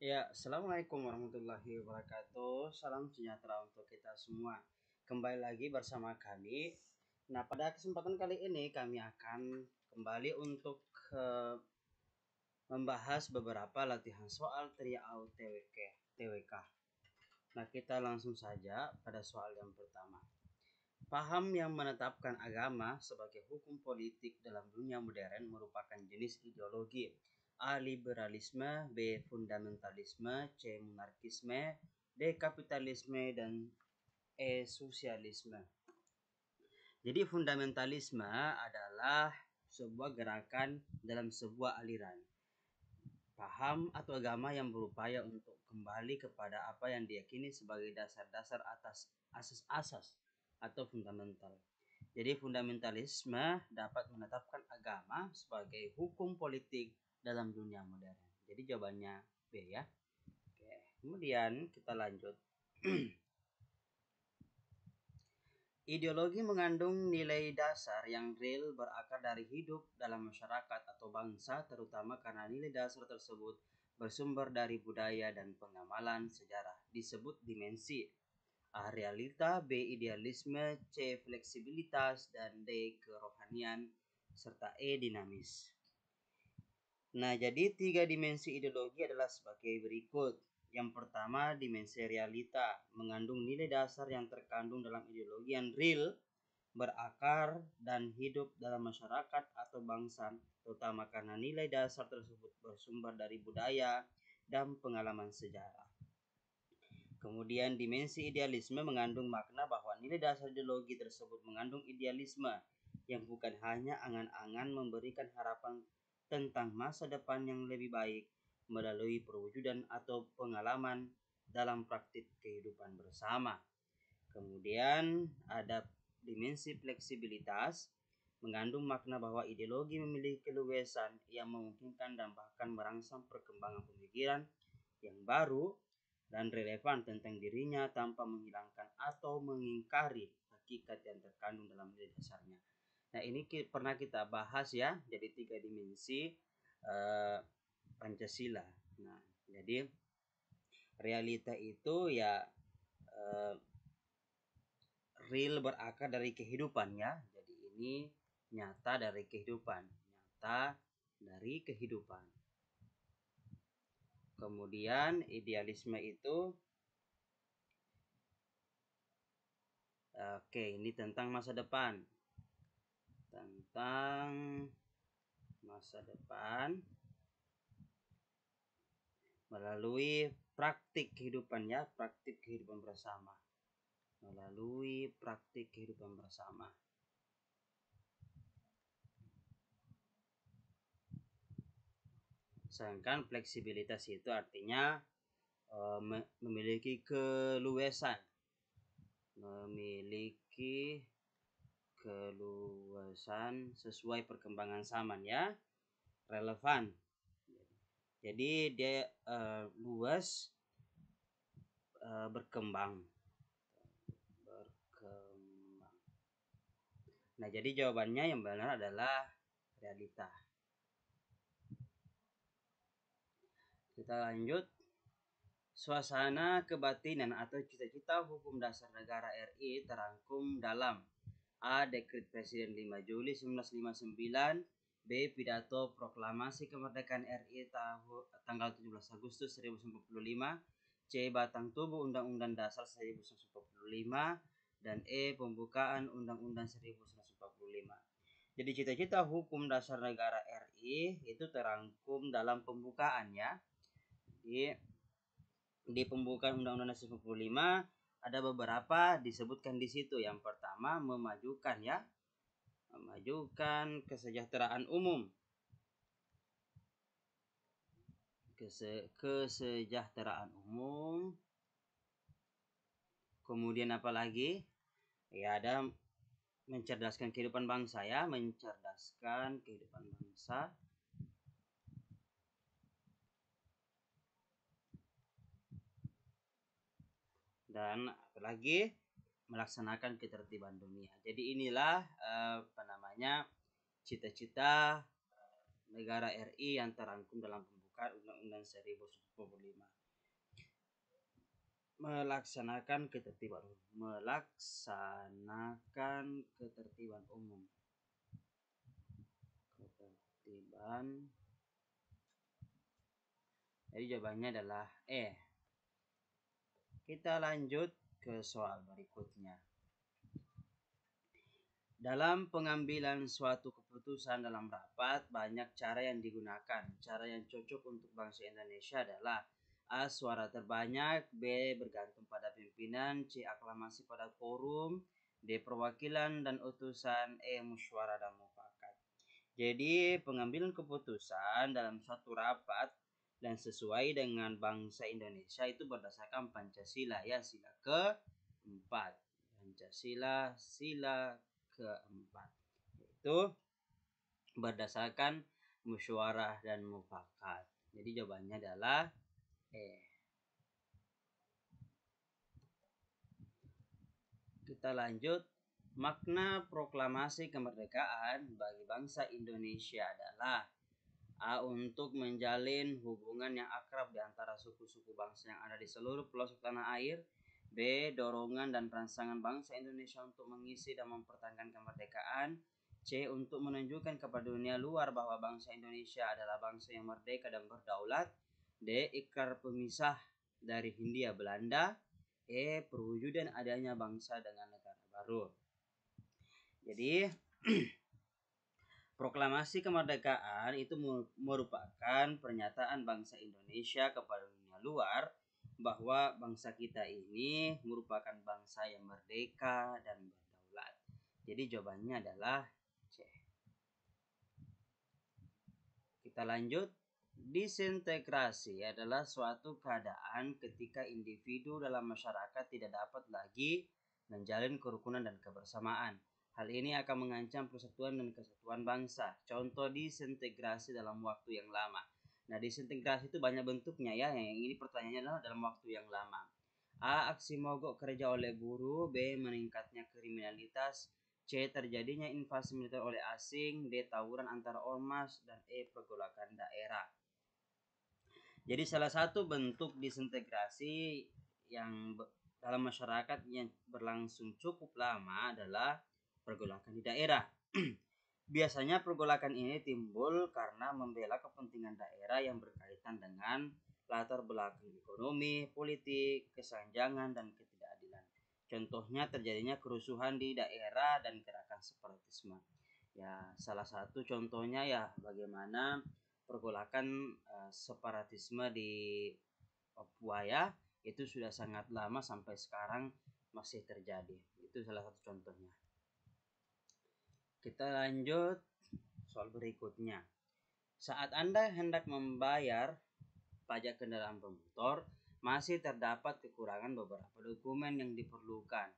Ya, Assalamualaikum warahmatullahi wabarakatuh. Salam sejahtera untuk kita semua. Kembali lagi bersama kami. Nah, pada kesempatan kali ini kami akan kembali untuk membahas beberapa latihan soal trial TWK. Nah, kita langsung saja pada soal yang pertama. Paham yang menetapkan agama sebagai hukum politik dalam dunia modern merupakan jenis ideologi. A. Liberalisme, B. Fundamentalisme, C. Monarkisme, D. Kapitalisme, dan E. Sosialisme. Jadi fundamentalisme adalah sebuah gerakan dalam sebuah aliran. Paham atau agama yang berupaya untuk kembali kepada apa yang diyakini sebagai dasar-dasar atas asas-asas atau fundamental. Jadi fundamentalisme dapat menetapkan agama sebagai hukum politik dalam dunia modern. Jadi jawabannya B ya. Oke, kemudian kita lanjut. Ideologi mengandung nilai dasar yang real berakar dari hidup dalam masyarakat atau bangsa, terutama karena nilai dasar tersebut bersumber dari budaya dan pengamalan sejarah. Disebut dimensi. A. Realita, B. Idealisme, C. Fleksibilitas, dan D. Kerohanian, serta E. Dinamis. Nah, jadi tiga dimensi ideologi adalah sebagai berikut. Yang pertama, dimensi realita, mengandung nilai dasar yang terkandung dalam ideologi yang real, berakar, dan hidup dalam masyarakat atau bangsa, terutama karena nilai dasar tersebut bersumber dari budaya dan pengalaman sejarah. Kemudian dimensi idealisme mengandung makna bahwa nilai dasar ideologi tersebut mengandung idealisme yang bukan hanya angan-angan memberikan harapan tentang masa depan yang lebih baik melalui perwujudan atau pengalaman dalam praktik kehidupan bersama. Kemudian ada dimensi fleksibilitas mengandung makna bahwa ideologi memiliki keluasan yang memungkinkan dan bahkan merangsang perkembangan pemikiran yang baru dan relevan tentang dirinya tanpa menghilangkan atau mengingkari hakikat yang terkandung dalam nilai dasarnya. Nah, ini pernah kita bahas ya, jadi tiga dimensi Pancasila. Nah, jadi realita itu ya real berakar dari kehidupan ya. Jadi ini nyata dari kehidupan, nyata dari kehidupan. Kemudian idealisme itu ini tentang masa depan. Tentang masa depan melalui praktik kehidupan ya, praktik kehidupan bersama. Melalui praktik kehidupan bersama. Sedangkan fleksibilitas itu artinya memiliki keluasan. Memiliki keluasan sesuai perkembangan zaman ya, relevan. Jadi dia luas, berkembang. Nah, jadi jawabannya yang benar adalah realita. Kita lanjut. Suasana kebatinan atau cita-cita hukum dasar negara RI terangkum dalam A. Dekret Presiden 5 Juli 1959, B. Pidato Proklamasi Kemerdekaan RI tanggal 17 Agustus 1945, C. Batang Tubuh Undang-Undang Dasar 1945, dan E. Pembukaan Undang-Undang 1945. Jadi cita-cita hukum dasar negara RI itu terangkum dalam pembukaan ya. Di pembukaan Undang-Undang 1945 ada beberapa disebutkan di situ. Yang pertama memajukan kesejahteraan umum. Kesejahteraan umum. Kemudian apa lagi? Ya, ada mencerdaskan kehidupan bangsa ya, mencerdaskan kehidupan bangsa. Dan apalagi melaksanakan ketertiban dunia. Jadi inilah cita-cita negara RI yang terangkum dalam pembukaan menerapkan Undang-Undang 1945. Melaksanakan ketertiban umum. Jadi jawabannya adalah E. Kita lanjut ke soal berikutnya. Dalam pengambilan suatu keputusan dalam rapat, banyak cara yang digunakan. Cara yang cocok untuk bangsa Indonesia adalah A. Suara terbanyak, B. Bergantung pada pimpinan, C. Aklamasi pada quorum, D. Perwakilan dan utusan, E. Musyawarah dan mufakat. Jadi pengambilan keputusan dalam suatu rapat dan sesuai dengan bangsa Indonesia itu berdasarkan Pancasila ya, sila keempat. Pancasila sila keempat, yaitu berdasarkan musyawarah dan mufakat. Jadi jawabannya adalah E. Kita lanjut. Makna proklamasi kemerdekaan bagi bangsa Indonesia adalah A. Untuk menjalin hubungan yang akrab di antara suku-suku bangsa yang ada di seluruh pelosok tanah air. B. Dorongan dan rangsangan bangsa Indonesia untuk mengisi dan mempertahankan kemerdekaan. C. Untuk menunjukkan kepada dunia luar bahwa bangsa Indonesia adalah bangsa yang merdeka dan berdaulat. D. Ikrar pemisah dari Hindia Belanda. E. Perwujudan adanya bangsa dengan negara baru. Jadi proklamasi kemerdekaan itu merupakan pernyataan bangsa Indonesia kepada dunia luar bahwa bangsa kita ini merupakan bangsa yang merdeka dan berdaulat. Jadi jawabannya adalah C. Kita lanjut. Disintegrasi adalah suatu keadaan ketika individu dalam masyarakat tidak dapat lagi menjalin kerukunan dan kebersamaan. Hal ini akan mengancam persatuan dan kesatuan bangsa. Contoh disintegrasi dalam waktu yang lama. Nah, disintegrasi itu banyak bentuknya ya. Yang ini pertanyaannya adalah dalam waktu yang lama. A. Aksi mogok kerja oleh buruh. B. Meningkatnya kriminalitas. C. Terjadinya invasi militer oleh asing. D. Tawuran antara ormas. Dan E. Pergolakan daerah. Jadi salah satu bentuk disintegrasi yang dalam masyarakat yang berlangsung cukup lama adalah pergolakan di daerah. Biasanya pergolakan ini timbul karena membela kepentingan daerah yang berkaitan dengan latar belakang ekonomi, politik, kesenjangan, dan ketidakadilan. Contohnya terjadinya kerusuhan di daerah dan gerakan separatisme. Ya, salah satu contohnya ya bagaimana pergolakan separatisme di Papua ya, itu sudah sangat lama sampai sekarang masih terjadi. Itu salah satu contohnya. Kita lanjut soal berikutnya. Saat Anda hendak membayar pajak kendaraan bermotor, masih terdapat kekurangan beberapa dokumen yang diperlukan.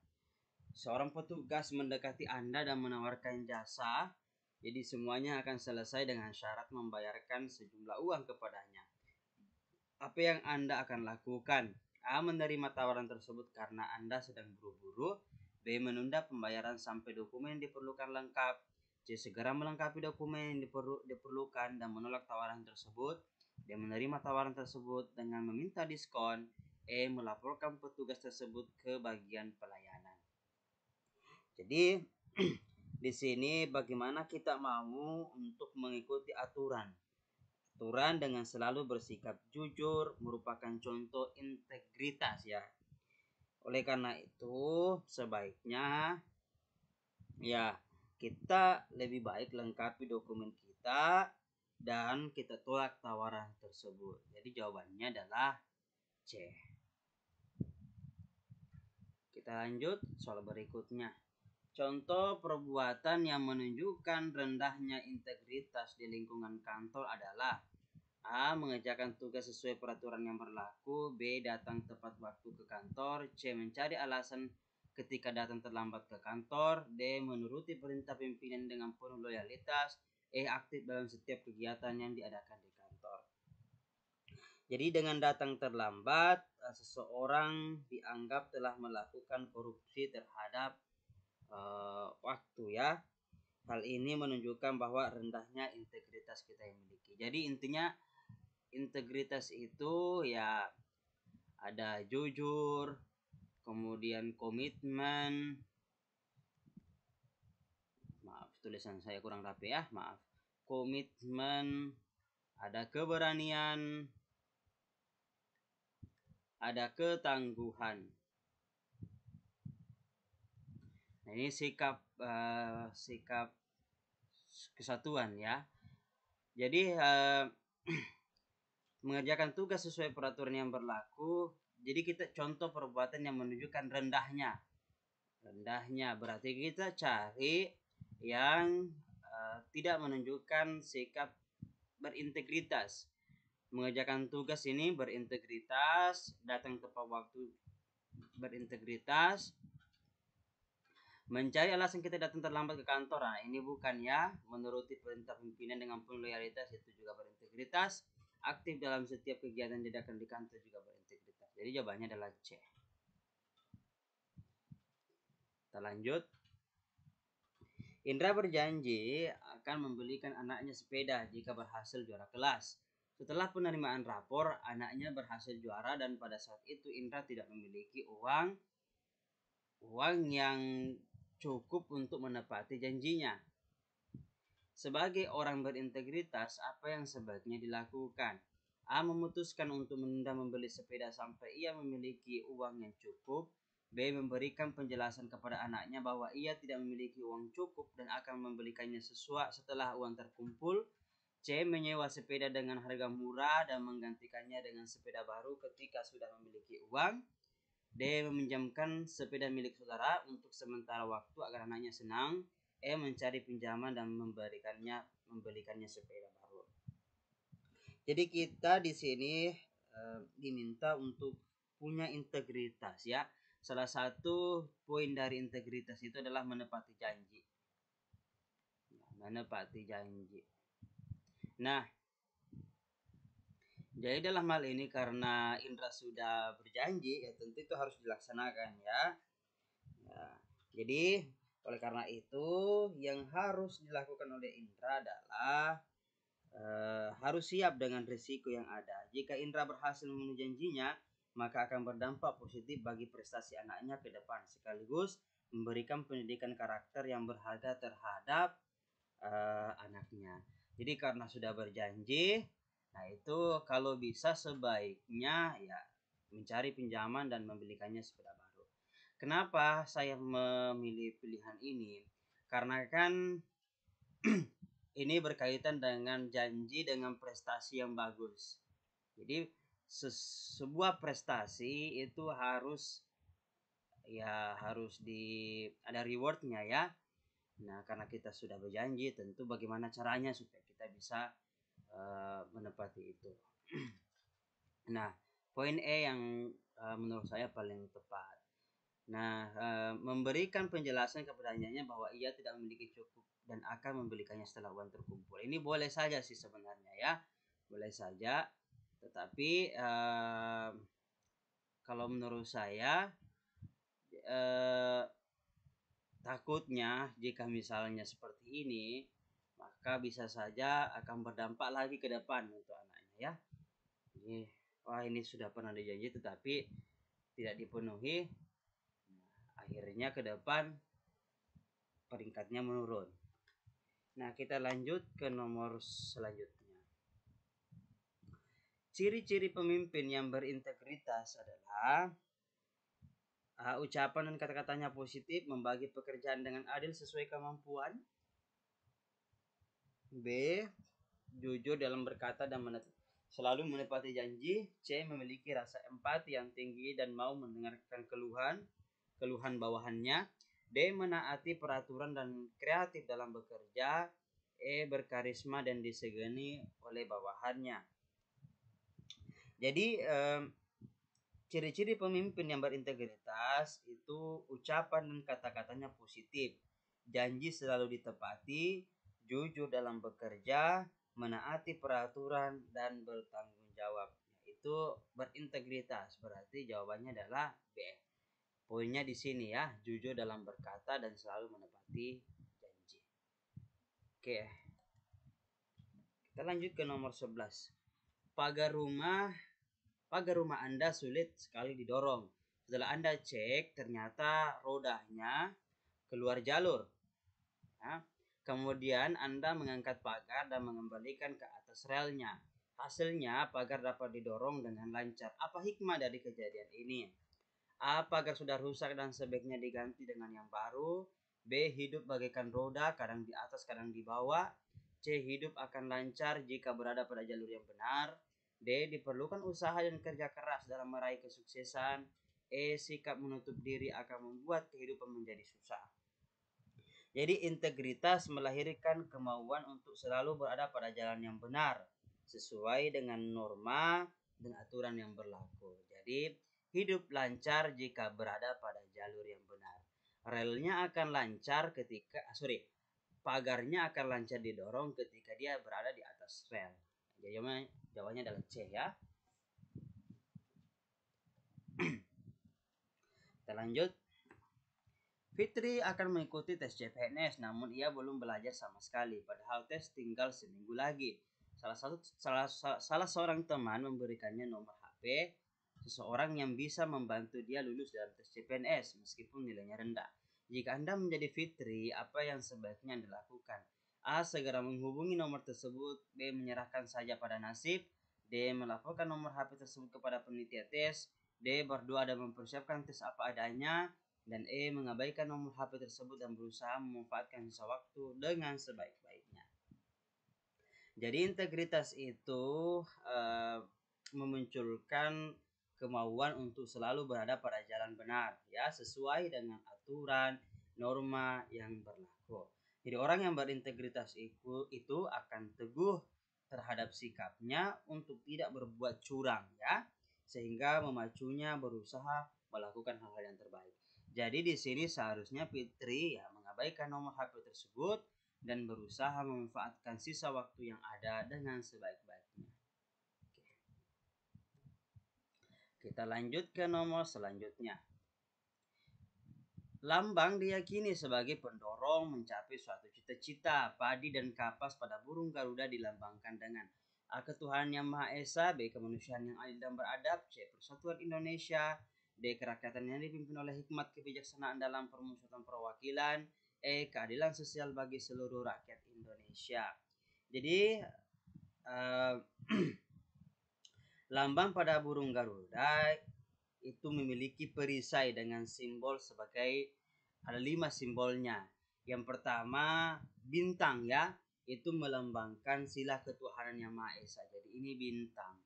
Seorang petugas mendekati Anda dan menawarkan jasa. Jadi semuanya akan selesai dengan syarat membayarkan sejumlah uang kepadanya. Apa yang Anda akan lakukan? A. Menerima tawaran tersebut karena Anda sedang buru-buru. B. Menunda pembayaran sampai dokumen yang diperlukan lengkap. C. Segera melengkapi dokumen yang diperlukan dan menolak tawaran tersebut. D. Menerima tawaran tersebut dengan meminta diskon. E. Melaporkan petugas tersebut ke bagian pelayanan. Jadi di sini bagaimana kita mau untuk mengikuti aturan dengan selalu bersikap jujur merupakan contoh integritas ya. Oleh karena itu sebaiknya ya kita lebih baik lengkapi dokumen kita dan kita tolak tawaran tersebut. Jadi jawabannya adalah C. Kita lanjut soal berikutnya. Contoh perbuatan yang menunjukkan rendahnya integritas di lingkungan kantor adalah A. Mengerjakan tugas sesuai peraturan yang berlaku. B. Datang tepat waktu ke kantor. C. Mencari alasan ketika datang terlambat ke kantor. D. Menuruti perintah pimpinan dengan penuh loyalitas. E. Aktif dalam setiap kegiatan yang diadakan di kantor. Jadi dengan datang terlambat, seseorang dianggap telah melakukan korupsi terhadap waktu ya. Hal ini menunjukkan bahwa rendahnya integritas kita yang miliki. Jadi intinya integritas itu ya ada jujur, kemudian komitmen. Maaf, tulisan saya kurang rapi ya, maaf. Komitmen, ada keberanian, ada ketangguhan. Nah, ini sikap kesatuan ya. Jadi mengerjakan tugas sesuai peraturan yang berlaku. Jadi kita contoh perbuatan yang menunjukkan rendahnya. Rendahnya berarti kita cari yang tidak menunjukkan sikap berintegritas. Mengerjakan tugas ini berintegritas, datang tepat waktu berintegritas, mencari alasan kita datang terlambat ke kantor. Nah, ini bukan ya. Menuruti perintah pimpinan dengan penuh loyalitas, itu juga berintegritas. Aktif dalam setiap kegiatan dadakan di kantor juga berintegritas. Jadi jawabannya adalah C. Kita lanjut. Indra berjanji akan membelikan anaknya sepeda jika berhasil juara kelas. Setelah penerimaan rapor, anaknya berhasil juara dan pada saat itu Indra tidak memiliki uang yang cukup untuk menepati janjinya. Sebagai orang berintegritas, apa yang sebaiknya dilakukan? A. Memutuskan untuk menunda membeli sepeda sampai ia memiliki uang yang cukup. B. Memberikan penjelasan kepada anaknya bahwa ia tidak memiliki uang cukup dan akan membelikannya setelah uang terkumpul. C. Menyewa sepeda dengan harga murah dan menggantikannya dengan sepeda baru ketika sudah memiliki uang. D. Meminjamkan sepeda milik saudara untuk sementara waktu agar anaknya senang. E. Mencari pinjaman dan membelikannya sepeda baru. Jadi kita di sini diminta untuk punya integritas ya. Salah satu poin dari integritas itu adalah menepati janji. Menepati janji. Nah, jadi dalam hal ini karena Indra sudah berjanji, ya tentu itu harus dilaksanakan ya. Jadi oleh karena itu yang harus dilakukan oleh Indra adalah harus siap dengan risiko yang ada. Jika Indra berhasil memenuhi janjinya, maka akan berdampak positif bagi prestasi anaknya ke depan, sekaligus memberikan pendidikan karakter yang berharga terhadap anaknya. Jadi karena sudah berjanji, nah itu kalau bisa sebaiknya ya mencari pinjaman dan membelikannya sepeda baru. Kenapa saya memilih pilihan ini? Karena kan ini berkaitan dengan janji dengan prestasi yang bagus. Jadi sebuah prestasi itu harus ada rewardnya ya. Nah, karena kita sudah berjanji, tentu bagaimana caranya supaya kita bisa menepati itu. Nah, poin E yang menurut saya paling tepat. Nah, memberikan penjelasan kepadanya bahwa ia tidak memiliki cukup dan akan membelikannya setelah uang terkumpul. Ini boleh saja sih sebenarnya ya, boleh saja. Tetapi kalau menurut saya takutnya jika misalnya seperti ini, maka bisa saja akan berdampak lagi ke depan untuk anaknya ya. Ini sudah pernah dijanji tetapi tidak dipenuhi. Akhirnya ke depan peringkatnya menurun. Nah, kita lanjut ke nomor selanjutnya. Ciri-ciri pemimpin yang berintegritas adalah ucapan dan kata-katanya positif, membagi pekerjaan dengan adil sesuai kemampuan. B. Jujur dalam berkata dan selalu menepati janji. C. Memiliki rasa empati yang tinggi dan mau mendengarkan keluhan bawahannya. D. Menaati peraturan dan kreatif dalam bekerja. E. Berkarisma dan disegani oleh bawahannya. Jadi ciri-ciri pemimpin yang berintegritas itu ucapan dan kata-katanya positif, janji selalu ditepati, jujur dalam bekerja, menaati peraturan dan bertanggung jawab. Itu berintegritas. Berarti jawabannya adalah B. Poinnya di sini ya, jujur dalam berkata dan selalu menepati janji. Oke. Kita lanjut ke nomor 11. pagar rumah Anda sulit sekali didorong. Setelah Anda cek, ternyata rodanya keluar jalur. Ya. Kemudian Anda mengangkat pagar dan mengembalikan ke atas relnya. Hasilnya, pagar dapat didorong dengan lancar. Apa hikmah dari kejadian ini? A. Pagar sudah rusak dan sebaiknya diganti dengan yang baru. B. Hidup bagaikan roda, kadang di atas, kadang di bawah. C. Hidup akan lancar jika berada pada jalur yang benar. D. Diperlukan usaha dan kerja keras dalam meraih kesuksesan. E. Sikap menutup diri akan membuat kehidupan menjadi susah. Jadi integritas melahirkan kemauan untuk selalu berada pada jalan yang benar sesuai dengan norma dan aturan yang berlaku. Jadi hidup lancar jika berada pada jalur yang benar. Relnya akan lancar pagarnya akan lancar didorong ketika dia berada di atas rel. Jadi jawabannya adalah C ya. Kita lanjut. Fitri akan mengikuti tes CPNS, namun ia belum belajar sama sekali. Padahal tes tinggal seminggu lagi. Salah seorang teman memberikannya nomor HP seseorang yang bisa membantu dia lulus dalam tes CPNS meskipun nilainya rendah. Jika Anda menjadi Fitri, apa yang sebaiknya Anda lakukan? A. Segera menghubungi nomor tersebut. B. Menyerahkan saja pada nasib. D. Melaporkan nomor HP tersebut kepada panitia tes. D. Berdoa dan mempersiapkan tes apa adanya. Dan E. Mengabaikan nomor HP tersebut dan berusaha memanfaatkan sisa waktu dengan sebaik-baiknya. Jadi integritas itu memunculkan kemauan untuk selalu berada pada jalan benar, ya, sesuai dengan aturan, norma yang berlaku. Jadi orang yang berintegritas itu akan teguh terhadap sikapnya untuk tidak berbuat curang, ya, sehingga memacunya berusaha melakukan hal-hal yang terbaik. Jadi di sini seharusnya Fitri ya mengabaikan nomor HP tersebut dan berusaha memanfaatkan sisa waktu yang ada dengan sebaik-baiknya. Kita lanjut ke nomor selanjutnya. Lambang diyakini sebagai pendorong mencapai suatu cita-cita. Padi dan kapas pada burung Garuda dilambangkan dengan A. Ketuhanan yang Maha Esa. B. Kemanusiaan yang adil dan beradab. C. Persatuan Indonesia. D. Kerakyatan yang dipimpin oleh hikmat kebijaksanaan dalam permusyawaratan perwakilan. E. Keadilan sosial bagi seluruh rakyat Indonesia. Jadi lambang pada burung Garuda itu memiliki perisai dengan simbol sebagai ada 5 simbolnya. Yang pertama bintang, ya, itu melambangkan sila ketuhanan yang Maha Esa. Jadi ini bintang.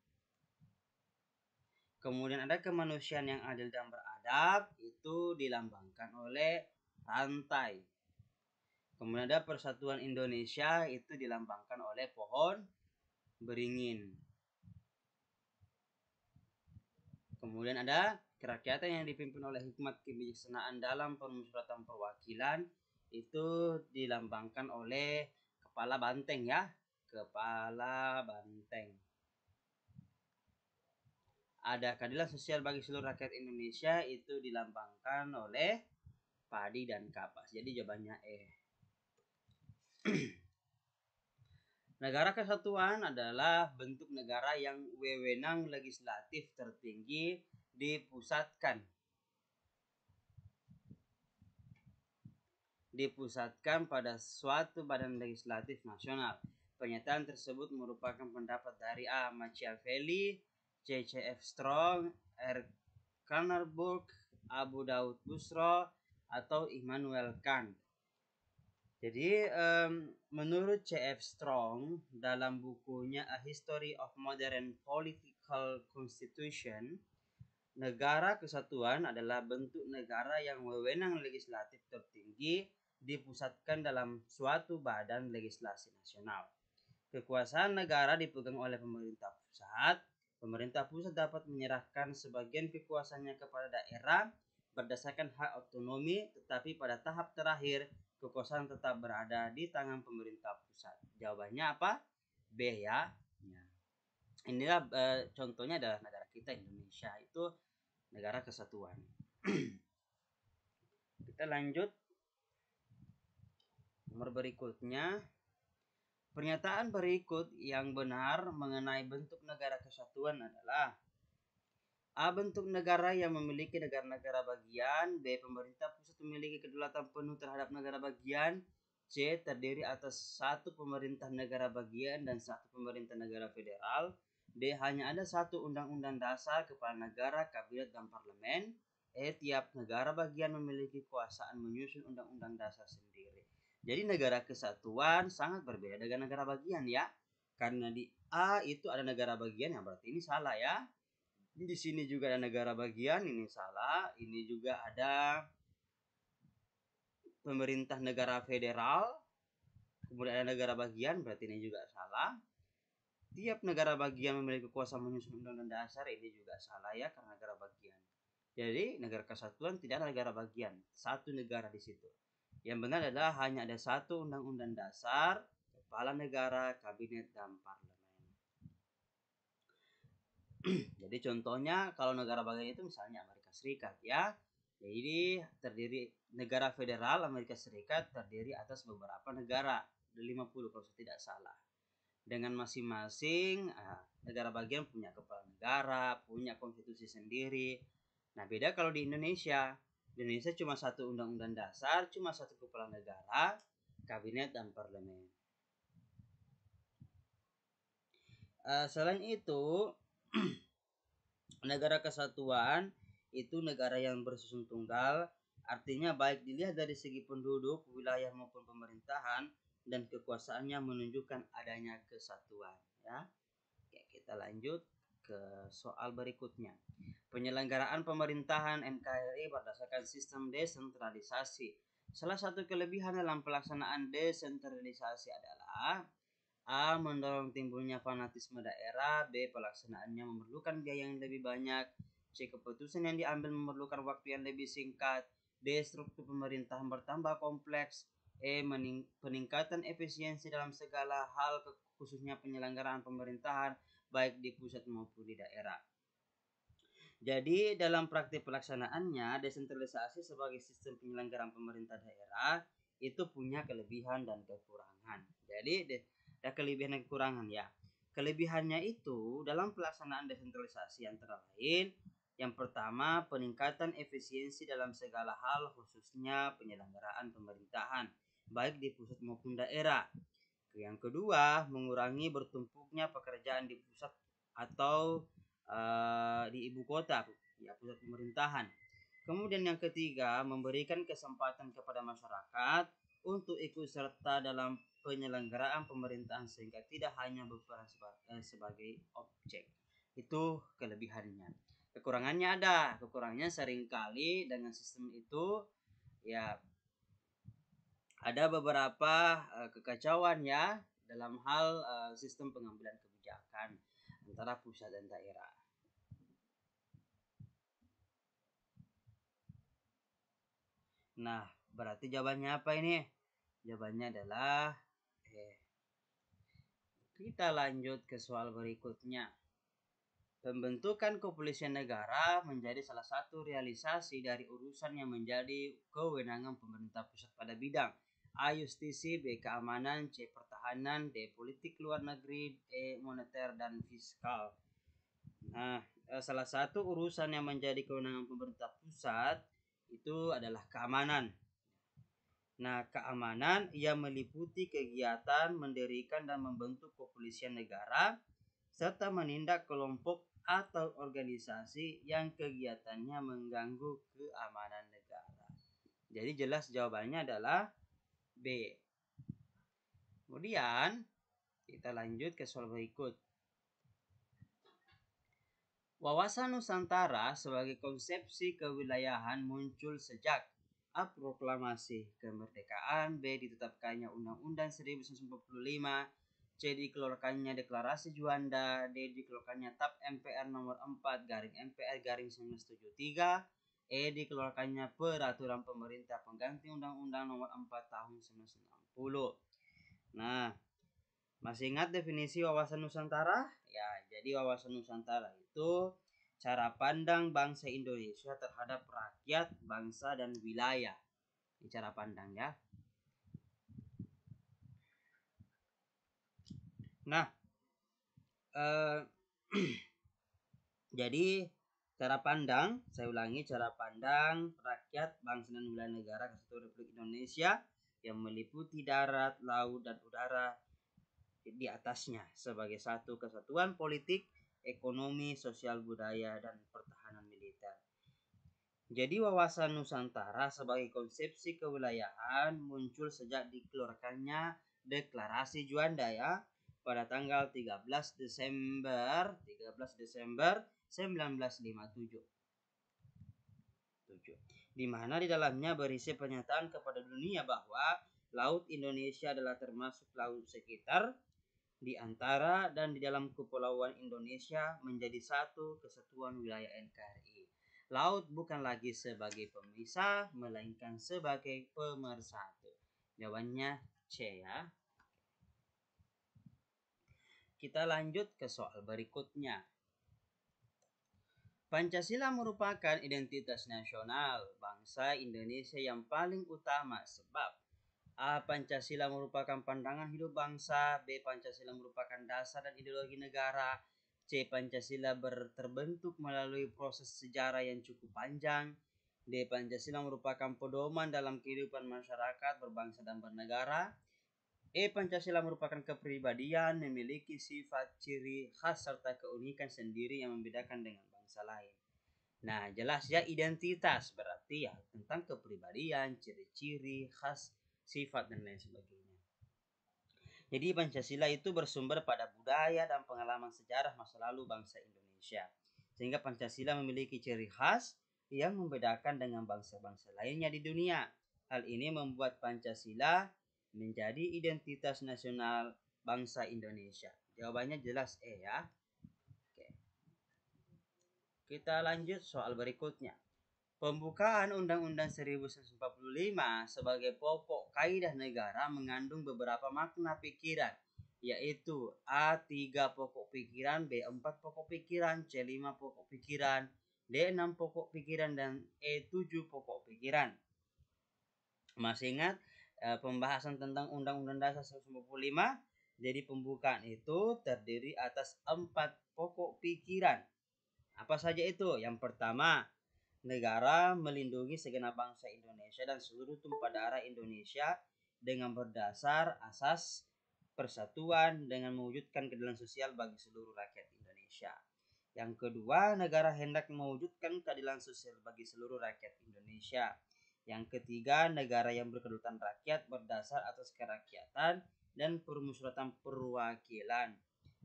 Kemudian ada kemanusiaan yang adil dan beradab, itu dilambangkan oleh rantai. Kemudian ada persatuan Indonesia, itu dilambangkan oleh pohon beringin. Kemudian ada kerakyatan yang dipimpin oleh hikmat kebijaksanaan dalam permusyawaratan perwakilan, itu dilambangkan oleh kepala banteng, ya, kepala banteng. Ada keadilan sosial bagi seluruh rakyat Indonesia, itu dilambangkan oleh padi dan kapas. Jadi jawabannya E. Negara kesatuan adalah bentuk negara yang wewenang legislatif tertinggi dipusatkan pada suatu badan legislatif nasional. Pernyataan tersebut merupakan pendapat dari A. Machiavelli, C.C.F. Strong, R. Karnarburg, Abu Daud Busro, atau Immanuel Kant. Jadi menurut C.F. Strong dalam bukunya A History of Modern Political Constitution, negara kesatuan adalah bentuk negara yang wewenang legislatif tertinggi dipusatkan dalam suatu badan legislasi nasional. Kekuasaan negara dipegang oleh pemerintah pusat. Pemerintah pusat dapat menyerahkan sebagian kekuasaannya kepada daerah berdasarkan hak otonomi, tetapi pada tahap terakhir kekuasaan tetap berada di tangan pemerintah pusat. Jawabannya apa? B, ya. Inilah contohnya adalah negara kita Indonesia, itu negara kesatuan. Kita lanjut nomor berikutnya. Pernyataan berikut yang benar mengenai bentuk negara kesatuan adalah: A. Bentuk negara yang memiliki negara-negara bagian. B. Pemerintah pusat memiliki kedaulatan penuh terhadap negara bagian. C. Terdiri atas satu pemerintah negara bagian dan satu pemerintah negara federal. D. Hanya ada satu undang-undang dasar, kepala negara, kabinet, dan parlemen. E. Tiap negara bagian memiliki kekuasaan menyusun undang-undang dasar sendiri. Jadi negara kesatuan sangat berbeda dengan negara bagian ya. Karena di A itu ada negara bagian, yang berarti ini salah ya. Di sini juga ada negara bagian, ini salah. Ini juga ada pemerintah negara federal, kemudian ada negara bagian, berarti ini juga salah. Tiap negara bagian memiliki kekuasaan menyusun undang-undang dasar, ini juga salah ya, karena negara bagian. Jadi negara kesatuan tidak ada negara bagian, satu negara di situ. Yang benar adalah hanya ada satu undang-undang dasar, kepala negara, kabinet, dan parlemen. Jadi contohnya kalau negara bagian itu misalnya Amerika Serikat ya. Jadi terdiri negara federal Amerika Serikat terdiri atas beberapa negara, 50 kalau saya tidak salah. Dengan masing-masing negara bagian punya kepala negara, punya konstitusi sendiri. Nah, beda kalau di Indonesia. Di Indonesia cuma satu undang-undang dasar, cuma satu kepala negara, kabinet, dan parlemen. Selain itu, negara kesatuan itu negara yang bersusun tunggal, artinya baik dilihat dari segi penduduk, wilayah maupun pemerintahan, dan kekuasaannya menunjukkan adanya kesatuan ya. Oke, kita lanjut ke soal berikutnya. Penyelenggaraan pemerintahan NKRI berdasarkan sistem desentralisasi. Salah satu kelebihan dalam pelaksanaan desentralisasi adalah: A. Mendorong timbulnya fanatisme daerah. B. Pelaksanaannya memerlukan biaya yang lebih banyak. C. Keputusan yang diambil memerlukan waktu yang lebih singkat. D. Struktur pemerintahan bertambah kompleks. E. Peningkatan efisiensi dalam segala hal, khususnya penyelenggaraan pemerintahan baik di pusat maupun di daerah. Jadi dalam praktik pelaksanaannya, desentralisasi sebagai sistem penyelenggaraan pemerintah daerah itu punya kelebihan dan kekurangan. Jadi ada kelebihan dan kekurangan ya. Kelebihannya itu dalam pelaksanaan desentralisasi antara lain: yang pertama, peningkatan efisiensi dalam segala hal, khususnya penyelenggaraan pemerintahan baik di pusat maupun daerah. Yang kedua, mengurangi bertumpuknya pekerjaan di pusat atau di ibu kota ya, pusat pemerintahan. Kemudian yang ketiga, memberikan kesempatan kepada masyarakat untuk ikut serta dalam penyelenggaraan pemerintahan sehingga tidak hanya berperan sebagai objek. Itu kelebihannya. Kekurangannya ada. Kekurangannya seringkali dengan sistem itu ya ada beberapa kekacauan ya dalam hal sistem pengambilan kebijakan antara pusat dan daerah. Nah, berarti jawabannya apa ini? Jawabannya adalah kita lanjut ke soal berikutnya. Pembentukan kepolisian negara menjadi salah satu realisasi dari urusan yang menjadi kewenangan pemerintah pusat pada bidang A. Justisi, B. Keamanan, C. Pertahanan, D. Politik luar negeri, E. Moneter dan fiskal. Nah, salah satu urusan yang menjadi kewenangan pemerintah pusat itu adalah keamanan. Nah, keamanan ia meliputi kegiatan mendirikan dan membentuk kepolisian negara serta menindak kelompok atau organisasi yang kegiatannya mengganggu keamanan negara. Jadi jelas jawabannya adalah B. Kemudian kita lanjut ke soal berikut. Wawasan Nusantara sebagai konsepsi kewilayahan muncul sejak A. Proklamasi Kemerdekaan, B. Ditetapkannya Undang-Undang 1945, C. Dikeluarkannya Deklarasi Juanda, D. Dikeluarkannya TAP MPR nomor 4 garing MPR garing 1973, E. Dikeluarkannya Peraturan Pemerintah Pengganti Undang-Undang nomor 4 tahun 1960. Nah, masih ingat definisi wawasan Nusantara? Ya, jadi wawasan Nusantara itu cara pandang bangsa Indonesia terhadap rakyat, bangsa, dan wilayah. Ini cara pandang ya. Nah, eh, jadi cara pandang, saya ulangi, cara pandang rakyat, bangsa dan wilayah negara Kesatuan Republik Indonesia yang meliputi darat, laut, dan udara di atasnya sebagai satu kesatuan politik, ekonomi, sosial, budaya, dan pertahanan militer. Jadi wawasan Nusantara sebagai konsepsi kewilayahan muncul sejak dikeluarkannya Deklarasi Juanda ya pada tanggal 13 Desember 1957. Di mana di dalamnya berisi pernyataan kepada dunia bahwa Laut Indonesia adalah termasuk laut sekitar di antara dan di dalam kepulauan Indonesia menjadi satu kesatuan wilayah NKRI. Laut bukan lagi sebagai pemisah, melainkan sebagai pemersatu. Jawabannya C ya. Kita lanjut ke soal berikutnya. Pancasila merupakan identitas nasional bangsa Indonesia yang paling utama sebab A. Pancasila merupakan pandangan hidup bangsa. B. Pancasila merupakan dasar dan ideologi negara. C. Pancasila terbentuk melalui proses sejarah yang cukup panjang. D. Pancasila merupakan pedoman dalam kehidupan masyarakat berbangsa dan bernegara. E. Pancasila merupakan kepribadian, memiliki sifat, ciri khas, serta keunikan sendiri yang membedakan dengan bangsa lain. Nah, jelas ya, identitas berarti ya tentang kepribadian, ciri-ciri khas, sifat, dan lain sebagainya. Jadi Pancasila itu bersumber pada budaya dan pengalaman sejarah masa lalu bangsa Indonesia. Sehingga Pancasila memiliki ciri khas yang membedakan dengan bangsa-bangsa lainnya di dunia. Hal ini membuat Pancasila menjadi identitas nasional bangsa Indonesia. Jawabannya jelas E ya. Oke. Kita lanjut soal berikutnya. Pembukaan Undang-Undang 1945 sebagai pokok kaidah negara mengandung beberapa makna pikiran, yaitu A. 3 pokok pikiran, B. 4 pokok pikiran, C. 5 pokok pikiran, D. 6 pokok pikiran, dan E. 7 pokok pikiran. Masih ingat pembahasan tentang Undang-Undang Dasar 1945? Jadi pembukaan itu terdiri atas 4 pokok pikiran. Apa saja itu? Yang pertama, negara melindungi segenap bangsa Indonesia dan seluruh tumpah darah Indonesia dengan berdasar asas persatuan dengan mewujudkan keadilan sosial bagi seluruh rakyat Indonesia. Yang kedua, negara hendak mewujudkan keadilan sosial bagi seluruh rakyat Indonesia. Yang ketiga, negara yang berkedaulatan rakyat berdasar atas kerakyatan dan permusyawaratan perwakilan.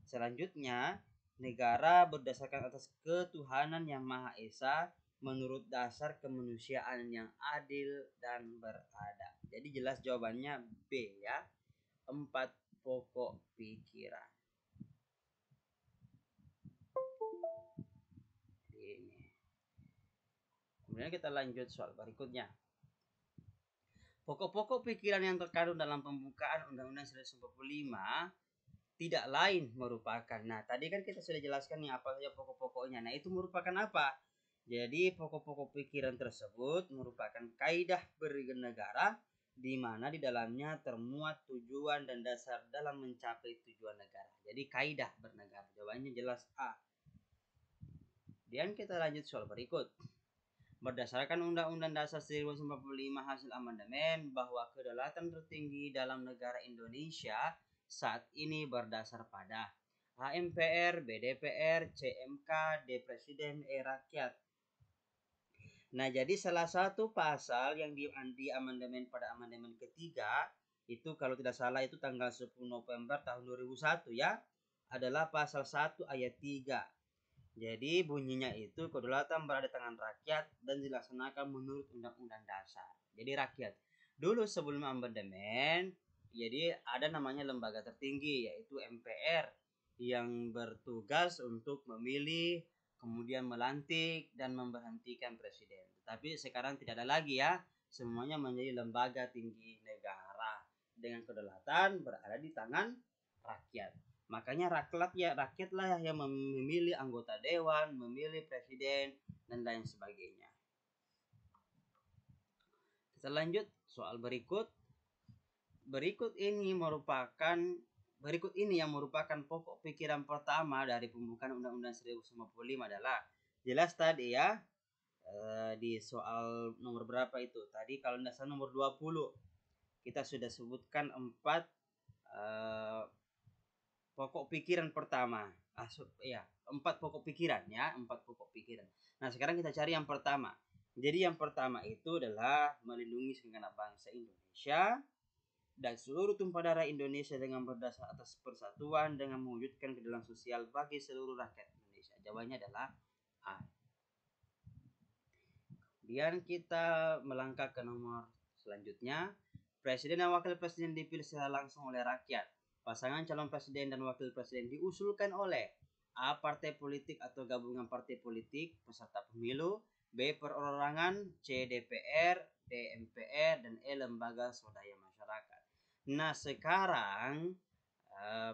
Selanjutnya, negara berdasarkan atas ketuhanan yang Maha Esa menurut dasar kemanusiaan yang adil dan beradab. Jadi jelas jawabannya B ya. 4 pokok pikiran. Ini. Kemudian kita lanjut soal berikutnya. Pokok-pokok pikiran yang terkandung dalam pembukaan Undang-Undang 1945 tidak lain merupakan. Nah, tadi kan kita sudah jelaskan nih apa saja pokok-pokoknya. Nah, itu merupakan apa? Jadi, pokok-pokok pikiran tersebut merupakan kaidah bernegara di mana di dalamnya termuat tujuan dan dasar dalam mencapai tujuan negara. Jadi, kaidah bernegara. Jawabannya jelas A. Dan kita lanjut soal berikut. Berdasarkan Undang-Undang Dasar 1945 hasil amandemen bahwa kedaulatan tertinggi dalam negara Indonesia saat ini berdasar pada A. MPR, B. DPR, C. MK, D. Presiden, E. Rakyat. Nah, jadi salah satu pasal yang di amandemen pada amandemen ketiga itu kalau tidak salah itu tanggal 10 November tahun 2001 ya, adalah pasal 1 ayat 3. Jadi bunyinya itu kedaulatan berada di tangan rakyat dan dilaksanakan menurut Undang-Undang Dasar. Jadi rakyat. Dulu sebelum amandemen, jadi ada namanya lembaga tertinggi yaitu MPR yang bertugas untuk memilih, kemudian melantik dan memberhentikan presiden. Tapi sekarang tidak ada lagi ya. Semuanya menjadi lembaga tinggi negara dengan kedaulatan berada di tangan rakyat. Makanya rakyatlah yang memilih anggota dewan, memilih presiden, dan lain sebagainya. Kita lanjut soal berikut. Berikut ini merupakan berikut ini yang merupakan pokok pikiran pertama dari pembukaan Undang-Undang 1945 adalah jelas tadi ya, di soal nomor berapa itu tadi, kalau tidak salah nomor 20 kita sudah sebutkan 4 pokok pikiran pertama. Ya, 4 pokok pikiran ya, 4 pokok pikiran. Nah, sekarang kita cari yang pertama. Jadi yang pertama itu adalah melindungi segenap bangsa Indonesia dan seluruh tumpah darah Indonesia dengan berdasar atas persatuan dengan mewujudkan keadilan sosial bagi seluruh rakyat Indonesia. Jawabannya adalah A. Kemudian kita melangkah ke nomor selanjutnya. Presiden dan wakil presiden dipilih secara langsung oleh rakyat. Pasangan calon presiden dan wakil presiden diusulkan oleh A. Partai politik atau gabungan partai politik peserta pemilu, B. Perorangan, C. DPR, D. MPR, dan E. Lembaga swadaya masyarakat. Nah, sekarang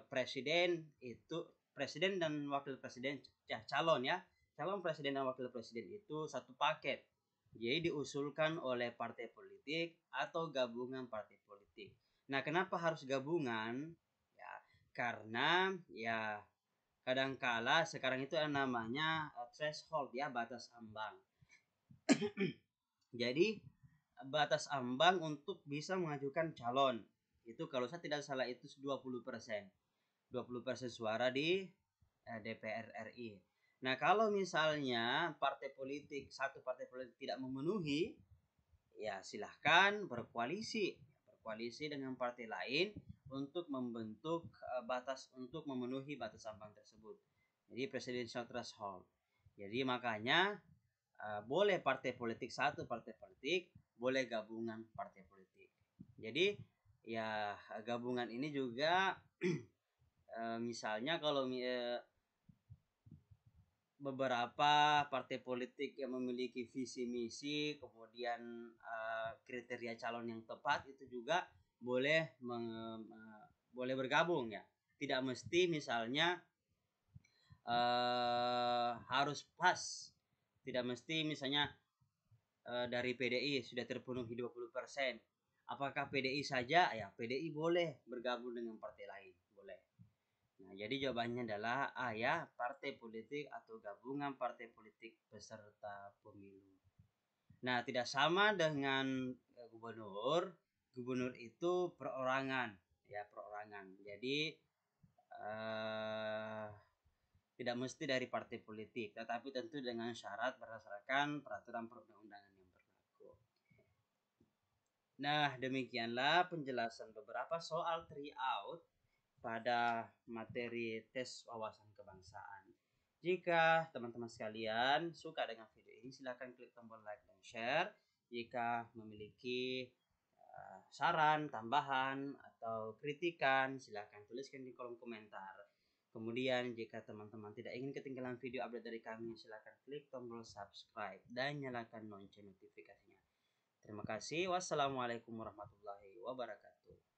presiden dan wakil presiden calon presiden dan wakil presiden itu satu paket. Jadi diusulkan oleh partai politik atau gabungan partai politik. Nah, kenapa harus gabungan? Ya, karena ya kadangkala sekarang itu namanya threshold ya, batas ambang. Jadi batas ambang untuk bisa mengajukan calon itu kalau saya tidak salah itu 20%. 20% suara di DPR RI. Nah, kalau misalnya satu partai politik tidak memenuhi, ya silahkan berkoalisi dengan partai lain untuk membentuk untuk memenuhi batas ambang tersebut. Jadi presidential threshold. Jadi makanya boleh satu partai politik, boleh gabungan partai politik. Jadi ya gabungan ini juga misalnya kalau beberapa partai politik yang memiliki visi misi, kemudian kriteria calon yang tepat itu juga boleh boleh bergabung ya. Tidak mesti misalnya harus pas. Tidak mesti misalnya dari PDI sudah terpenuhi 20%. Apakah PDI saja? Ya, PDI boleh bergabung dengan partai lain, boleh. Nah, jadi jawabannya adalah A ya, partai politik atau gabungan partai politik peserta pemilu. Nah, tidak sama dengan gubernur. Gubernur itu perorangan, ya perorangan. Jadi tidak mesti dari partai politik, tetapi tentu dengan syarat berdasarkan peraturan perundang-undangan yang berlaku. Nah, demikianlah penjelasan beberapa soal tryout pada materi tes wawasan kebangsaan. Jika teman-teman sekalian suka dengan video ini, silakan klik tombol like dan share. Jika memiliki saran, tambahan, atau kritikan, silakan tuliskan di kolom komentar. Kemudian jika teman-teman tidak ingin ketinggalan video update dari kami, silakan klik tombol subscribe dan nyalakan lonceng notifikasinya. Terima kasih. Wassalamualaikum warahmatullahi wabarakatuh.